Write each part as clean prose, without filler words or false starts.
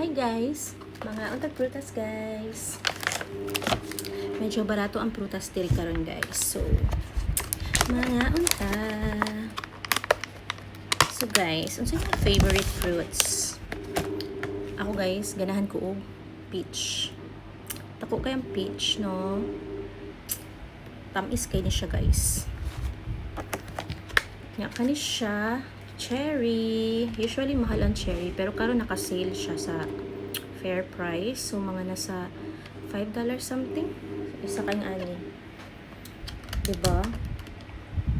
Hi guys! Mga untag prutas guys. Medyo barato ang prutas diri karon guys. So, mga unta. So guys, unsa yung favorite fruits? Ako guys, ganahan ko og peach. Tako kayang peach, no? Tamis kay ni siya guys. Nga kani siya cherry. Usually mahal ang cherry, pero karon naka-sale siya sa fair price. So mga nasa $5 something. Isa kang ani. 'Di ba?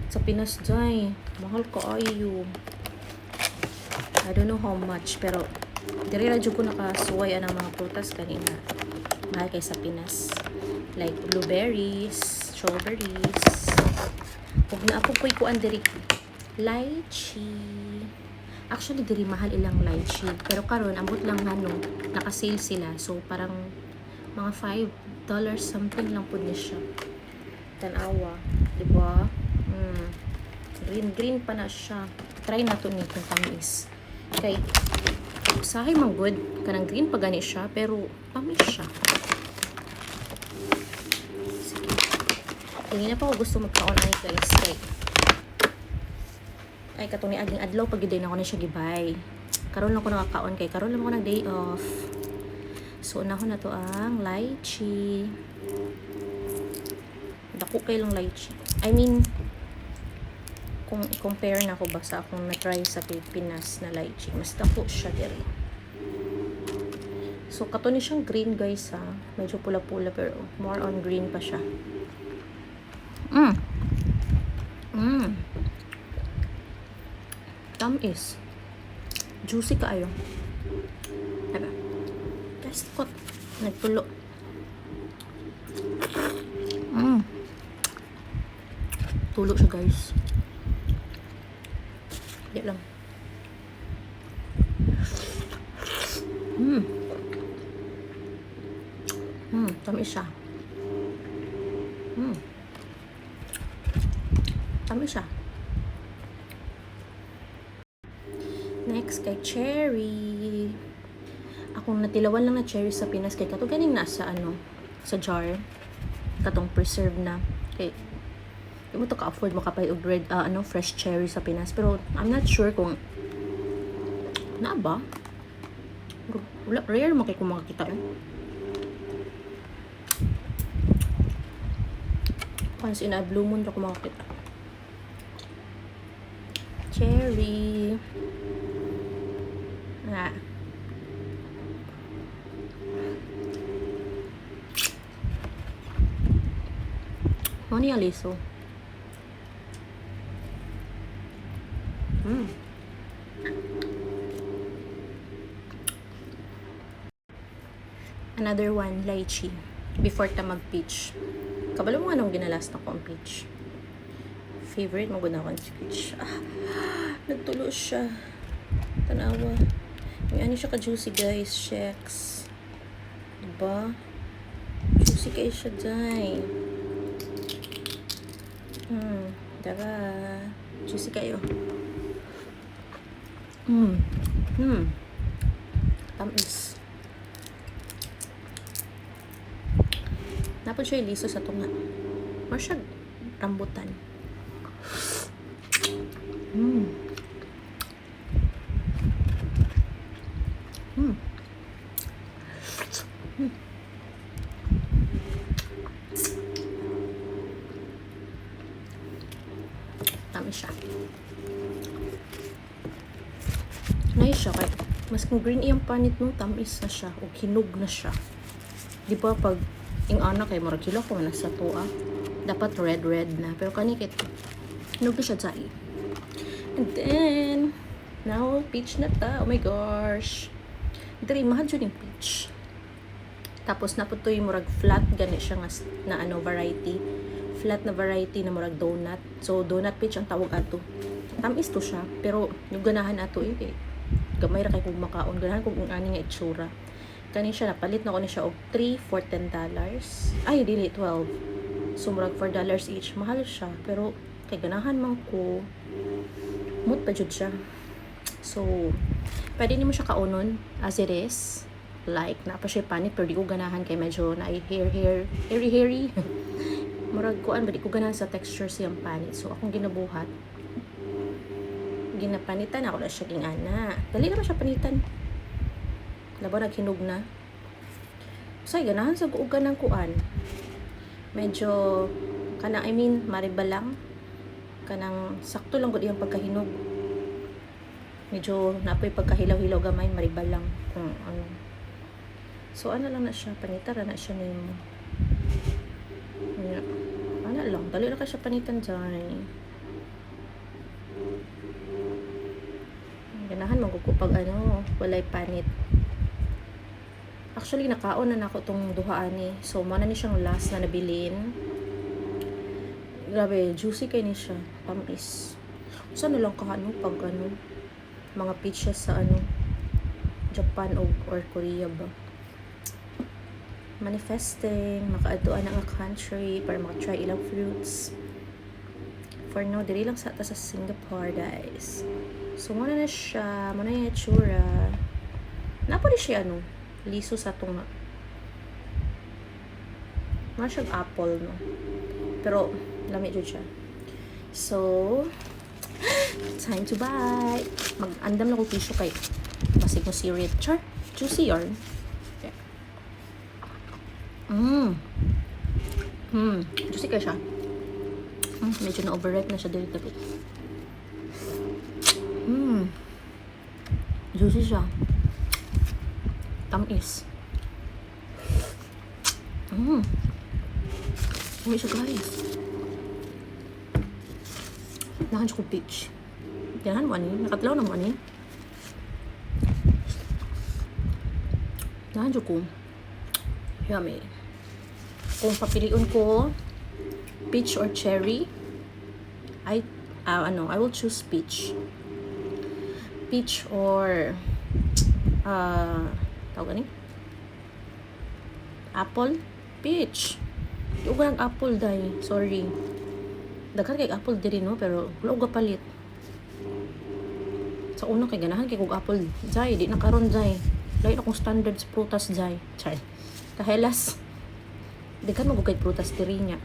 Sa Pinas jay, mahal kaayo. I don't know how much, pero diri ra jud ko nakasuway ang mga prutas kanina. Mahal kay sa Pinas. Like blueberries, strawberries. Ug na ako koy kuan diri lychee. Actually, diri mahal ilang lychee. Pero karon ambot lang ano, naka-sale sila. So, parang mga $5 something lang po niya siya. Tanawa. Diba? Green pa na siya. Try na to nito tamis. Okay. Sahay mang good. Kanang green pa gani siya. Pero, tamis siya. Sige. Tingin na pa ako gusto magkaon ay guys. Okay. Ay katong ni aging adlaw pag giday na ko na siya gibay. Karon lang ko nakakaon kay karon lang ko nag day off. So unahon na to ang lychee. Dako kay lang lychee. I mean kung i-compare na ko ba sa akong na-try sa Pinas na lychee, mas dako siya diri. So kato ni siyang green guys ha. Medyo pula-pula pero more on green pa siya. Tamis. Juicy kaayo. Diba? Test ko. Nagtulo. Tulo siya guys. Di lang. Tamis siya. Tamis siya. Next, kay cherry. Akong natilawan lang na cherry sa Pinas. Kay kato ganing nasa ano, sa jar. Katong preserve na. Kay, di mo to ka-afford makapay og red, fresh cherry sa Pinas. Pero, I'm not sure kung na ba? Wala, rare mo kay kung makakita eh. Once in a blue moon, ako makakita. Cherry. Nga. Ano niya liso? Another one, lychee. Before ta mag-peach. Kabalo mo anong ginalas na ko ang peach. Favorite mo guna ko ang peach. Nagtulo siya. Tanawa. May ano siya ka-juicy guys. Sheks. Diba? Juicy kayo siya dyan. Diba? Juicy kayo. Tamis. Napod siya yung liso sa tunga. Or siya rambutan. Tamis siya. Nice siya kaya mas kung green iyang panit no, tamis na siya o hinog na siya. Di ba pag ing anak kay murag kilo ko nasa tuwa dapat red na pero kanikit hinog na siya dai. And then now peach na ta. Oh my gosh, diri mahal jud yung peach. Tapos naputoy murag flat gani siya nga na ano variety, flat na variety na murag donut. So donut peach ang tawag ato. Tamis to siya pero yung ganahan ato eh gamay ra kay kung makaon, ganahan kung ani nga itsura. Kani siya napalit na ko ni siya og 3 for $10. Ay dili 12. So murag $4 each. Mahal siya pero kay ganahan man ko mut pa jud siya. So pwede nimo siya kaunon as it is. like na pa siya panit pero di ko ganahan kay medyo na hairy murag kuan ba di ko ganahan sa texture siyang panit. So akong ginabuhat, ginapanitan ako na siya gingana. Dali naman siya panitan. Labo naghinog na. Say ganahan sa guugan ng kuan. Medyo kanang maribal lang. Kanang sakto lang gud iyang pagkahinog. Medyo napoy pagkahilaw-hilaw gamay, maribal lang kung ano. So ano lang na siya, panitara na siya nimo. Ano lang, dali na ka siya panitan dyan. Ganahan magkukupag walay panit. Actually nakaon na nako tong duhaan ni. So mo na ni siyang last na nabilin. Grabe, juicy kay ni siya. Tamis. Saan na lang kahano pag mga peaches sa Japan or Korea ba. Manifesting, makaadtuan ang country para maka-try ilang fruits. For now, diri lang sa Singapore, guys. So, muna na siya. Muna yung itsura. Napo di siya, liso sa itong mga siyang apple, no? Pero, lamig dyan siya. So, time to bite. Mag-andam na ko tissue kay pasig mo si Richard. Juicy yarn. Okay. Juicy kaya siya. Medyo na-overripe na siya dito tabi. Juicy siya. Tamis. Uwi siya, guys. Nakan siya ko peach. Ganahan mo ani. Nakatlaw na mo ani. Nakan siya ko. Yummy. Kung papiliun ko peach or cherry, I will choose peach. Peach or tawag ani? Apple? Peach. Yung ganang apple dahil. Sorry. Daghan kay apple diri no, pero wala ko palit. Sa una kay ganahan kay kog apple jay, di na karon jay. Lain akong standards prutas jay. Chay. Kahelas. Daghan mo kay prutas diri nya.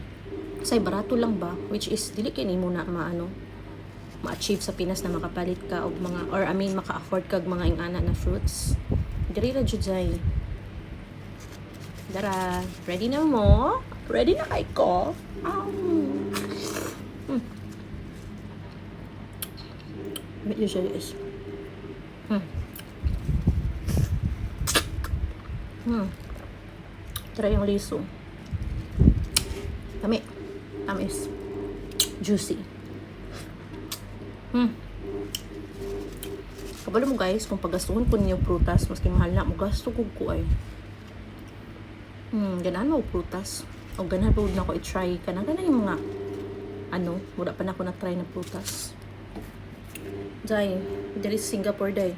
Say barato lang ba, which is dili kay nimo na ma-achieve sa Pinas na makapalit ka og mga maka-afford kag mga ingana na fruits. Diri ra jud jay. Dara, ready na mo? Ready na kay ko? Medyo siya guys. Try yung liso. Tamis. Juicy. Kabalo mo guys, kung pagastuhon ko ninyo prutas, maski mahal na, magasto ko ay. Ganahan mo prutas. O ganahan pa na ako i-try ka na. Ganahan yung mga, wala pa na ako na-try na prutas. Day, there is Singapore day.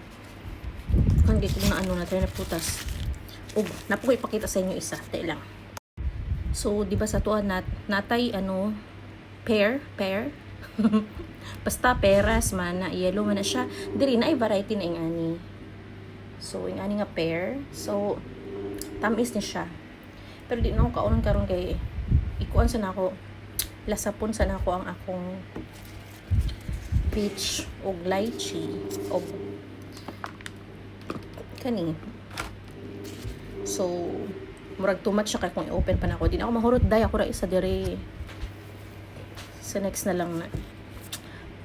Kan gay kung na-try na prutas. O, napo ko ipakita sa inyo isa. Tayo lang. So, di ba sa tuwa natay, pear. Basta peras man na yellow man na siya. Diri na ay variety na ingani. So, ingani nga pear. So, tamis ni siya. Pero di na ako kaunon karon kay ikuan sa nako. Lasapon sa nako ang akong peach og lychee og kani. So, murag too much siya kay kung i-open pa na ako. Di na ako mahurot day ako ra isa dire. Sa next na lang na.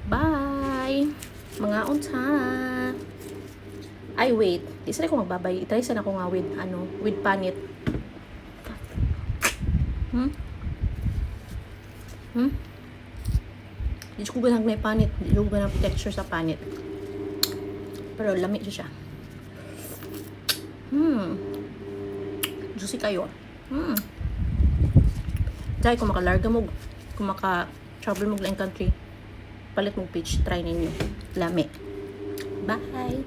Bye! Mga unta! Ay, wait. Di sana ko magbabay. I-try sana ko nga with panit. Di ko ganang may panit. Di ko ganang texture sa panit. Pero lamig siya. Juicy kayo. Dahil kung makalarga mo, kung maka-travel mo lang country, palit mong peach, try ninyo. Lamig. Bye!